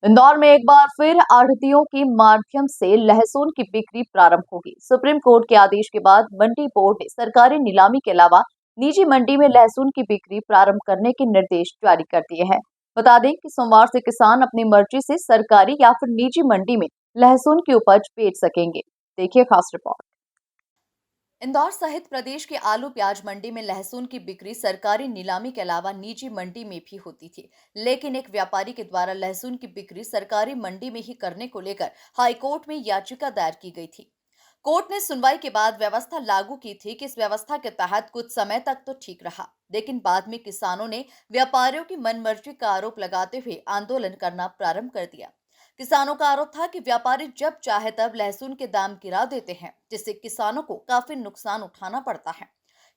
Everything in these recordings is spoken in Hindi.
इंदौर में एक बार फिर आढ़तियों के माध्यम से लहसुन की बिक्री प्रारंभ होगी। सुप्रीम कोर्ट के आदेश के बाद मंडी बोर्ड ने सरकारी नीलामी के अलावा निजी मंडी में लहसुन की बिक्री प्रारंभ करने के निर्देश जारी कर दिए हैं। बता दें कि सोमवार से किसान अपनी मर्जी से सरकारी या फिर निजी मंडी में लहसुन की उपज बेच सकेंगे। देखिए खास रिपोर्ट। इंदौर सहित प्रदेश के आलू प्याज मंडी में लहसुन की बिक्री सरकारी नीलामी के अलावा निजी मंडी में भी होती थी, लेकिन एक व्यापारी के द्वारा लहसुन की बिक्री सरकारी मंडी में ही करने को लेकर हाईकोर्ट में याचिका दायर की गई थी। कोर्ट ने सुनवाई के बाद व्यवस्था लागू की थी कि इस व्यवस्था के तहत कुछ समय तक तो ठीक रहा, लेकिन बाद में किसानों ने व्यापारियों की मनमर्जी का आरोप लगाते हुए आंदोलन करना प्रारंभ कर दिया। किसानों का आरोप था कि व्यापारी जब चाहे तब लहसुन के दाम गिरा देते हैं, जिससे किसानों को काफी नुकसान उठाना पड़ता है।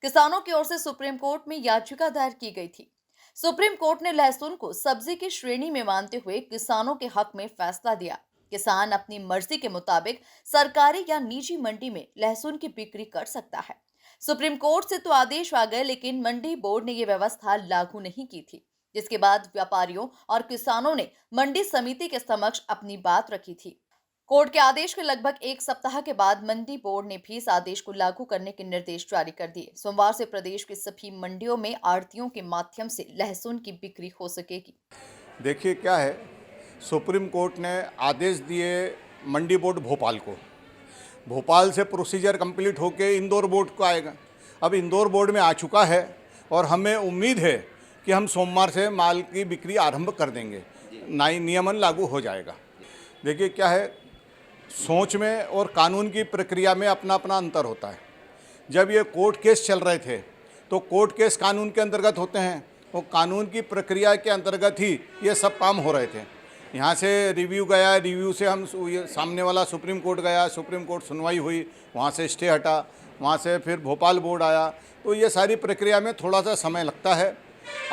किसानों की ओर से सुप्रीम कोर्ट में याचिका दायर की गई थी। सुप्रीम कोर्ट ने लहसुन को सब्जी की श्रेणी में मानते हुए किसानों के हक में फैसला दिया। किसान अपनी मर्जी के मुताबिक सरकारी या निजी मंडी में लहसुन की बिक्री कर सकता है। सुप्रीम कोर्ट से तो आदेश आ गए, लेकिन मंडी बोर्ड ने यह व्यवस्था लागू नहीं की थी, जिसके बाद व्यापारियों और किसानों ने मंडी समिति के समक्ष अपनी बात रखी थी। कोर्ट के आदेश के लगभग एक सप्ताह के बाद मंडी बोर्ड ने भी इस आदेश को लागू करने के निर्देश जारी कर दिए। सोमवार से प्रदेश की सभी मंडियों में आढ़तियों के माध्यम से लहसुन की बिक्री हो सकेगी। देखिए क्या है, सुप्रीम कोर्ट ने आदेश दिए मंडी बोर्ड भोपाल को। भोपाल से प्रोसीजर कंप्लीट होके इंदौर बोर्ड को आएगा। अब इंदौर बोर्ड में आ चुका है और हमें उम्मीद है कि हम सोमवार से माल की बिक्री आरंभ कर देंगे, नई नियमन लागू हो जाएगा। देखिए क्या है, सोच में और कानून की प्रक्रिया में अपना अपना अंतर होता है। जब ये कोर्ट केस चल रहे थे तो कोर्ट केस कानून के अंतर्गत होते हैं, वो कानून की प्रक्रिया के अंतर्गत ही ये सब काम हो रहे थे। यहाँ से रिव्यू गया, रिव्यू से हम सामने वाला सुप्रीम कोर्ट गया, सुप्रीम कोर्ट सुनवाई हुई, वहाँ से स्टे हटा, वहाँ से फिर भोपाल बोर्ड आया। तो ये सारी प्रक्रिया में थोड़ा सा समय लगता है,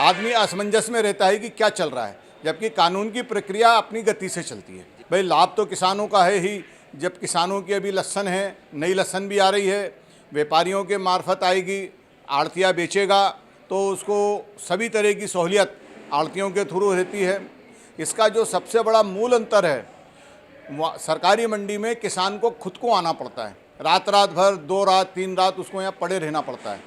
आदमी असमंजस में रहता है कि क्या चल रहा है, जबकि कानून की प्रक्रिया अपनी गति से चलती है। भाई लाभ तो किसानों का है ही। जब किसानों की अभी लहसुन है, नई लहसुन भी आ रही है, व्यापारियों के मार्फत आएगी, आढ़तिया बेचेगा तो उसको सभी तरह की सहूलियत आढ़तियों के थ्रू रहती है। इसका जो सबसे बड़ा मूल अंतर है, सरकारी मंडी में किसान को खुद को आना पड़ता है, रात रात भर 2 रात 3 रात उसको यहाँ पड़े रहना पड़ता है,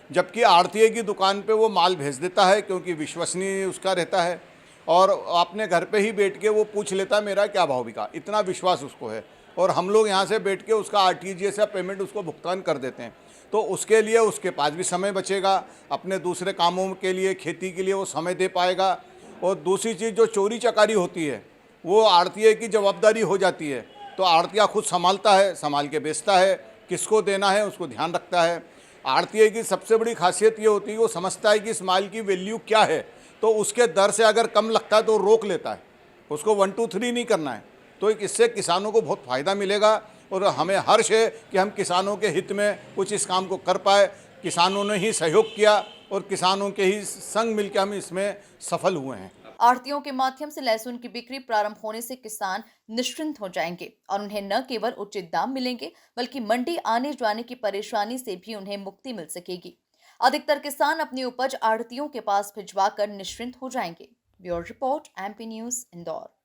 जबकि आढ़तिये की दुकान पे वो माल भेज देता है क्योंकि विश्वसनीय उसका रहता है और अपने घर पे ही बैठ के वो पूछ लेता है मेरा क्या भाव बिका, इतना विश्वास उसको है। और हम लोग यहाँ से बैठ के उसका आरटीजीएस या पेमेंट उसको भुगतान कर देते हैं, तो उसके लिए उसके पास भी समय बचेगा, अपने दूसरे कामों के लिए, खेती के लिए वो समय दे पाएगा। और दूसरी चीज़ जो चोरी चकारी होती है वो आढ़तिये की जवाबदारी हो जाती है, तो आढ़तिया खुद संभालता है, संभाल के बेचता है, किसको देना है उसको ध्यान रखता है। आढ़तिये की सबसे बड़ी खासियत ये होती है वो समझता है कि इस माल की वैल्यू क्या है, तो उसके दर से अगर कम लगता है तो रोक लेता है, उसको 1 2 3 नहीं करना है। तो इससे किसानों को बहुत फ़ायदा मिलेगा और हमें हर्ष है कि हम किसानों के हित में कुछ इस काम को कर पाए। किसानों ने ही सहयोग किया और किसानों के ही संग मिलकर हम इसमें सफल हुए हैं। आढ़तियों के माध्यम से लहसुन की बिक्री प्रारंभ होने से किसान निश्चिंत हो जाएंगे और उन्हें न केवल उचित दाम मिलेंगे, बल्कि मंडी आने जाने की परेशानी से भी उन्हें मुक्ति मिल सकेगी। अधिकतर किसान अपनी उपज आढ़तियों के पास भिजवाकर निश्चिंत हो जाएंगे। Bureau report, MP news, Indore.